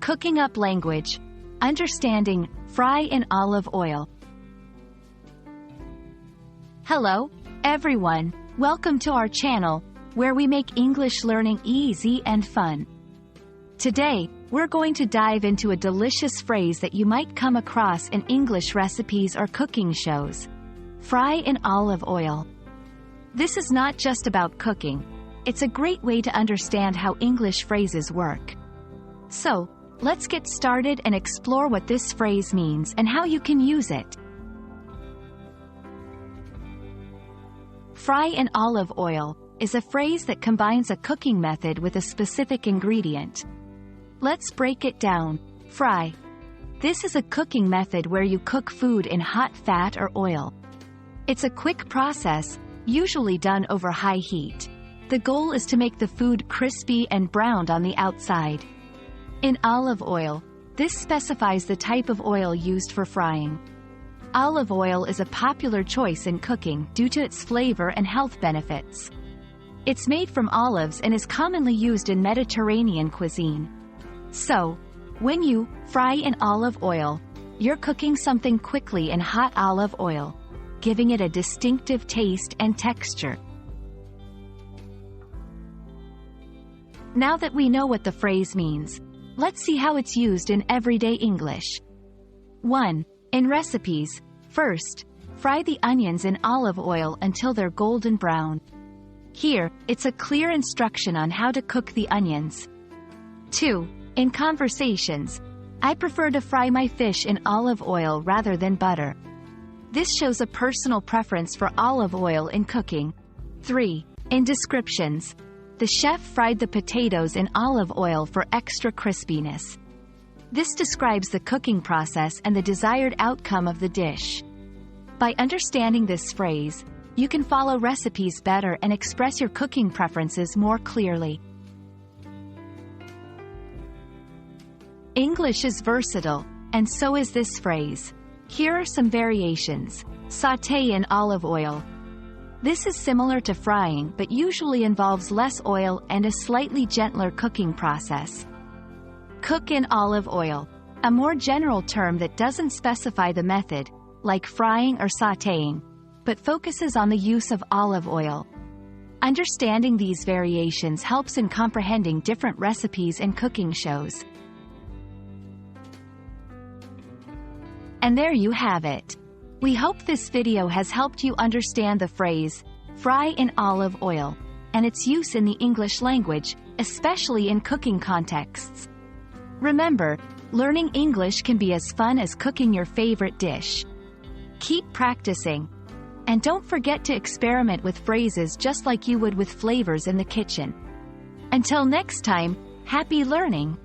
Cooking up language. Understanding, fry in olive oil. Hello, everyone. Welcome to our channel, where we make English learning easy and fun. Today, we're going to dive into a delicious phrase that you might come across in English recipes or cooking shows. Fry in olive oil. This is not just about cooking. It's a great way to understand how English phrases work. So, let's get started and explore what this phrase means and how you can use it. Fry in olive oil is a phrase that combines a cooking method with a specific ingredient. Let's break it down. Fry. This is a cooking method where you cook food in hot fat or oil. It's a quick process, usually done over high heat. The goal is to make the food crispy and browned on the outside. In olive oil, this specifies the type of oil used for frying. Olive oil is a popular choice in cooking due to its flavor and health benefits. It's made from olives and is commonly used in Mediterranean cuisine. So, when you fry in olive oil, you're cooking something quickly in hot olive oil, giving it a distinctive taste and texture. Now that we know what the phrase means, let's see how it's used in everyday English. 1. In recipes, first, fry the onions in olive oil until they're golden brown. Here, it's a clear instruction on how to cook the onions. 2. In conversations, I prefer to fry my fish in olive oil rather than butter. This shows a personal preference for olive oil in cooking. 3. In descriptions, the chef fried the potatoes in olive oil for extra crispiness. This describes the cooking process and the desired outcome of the dish. By understanding this phrase, you can follow recipes better and express your cooking preferences more clearly. English is versatile, and so is this phrase. Here are some variations. Sauté in olive oil. This is similar to frying but usually involves less oil and a slightly gentler cooking process. Cook in olive oil. A more general term that doesn't specify the method, like frying or sautéing, but focuses on the use of olive oil. Understanding these variations helps in comprehending different recipes and cooking shows. And there you have it. We hope this video has helped you understand the phrase, fry in olive oil, and its use in the English language, especially in cooking contexts. Remember, learning English can be as fun as cooking your favorite dish. Keep practicing. And don't forget to experiment with phrases just like you would with flavors in the kitchen. Until next time, happy learning!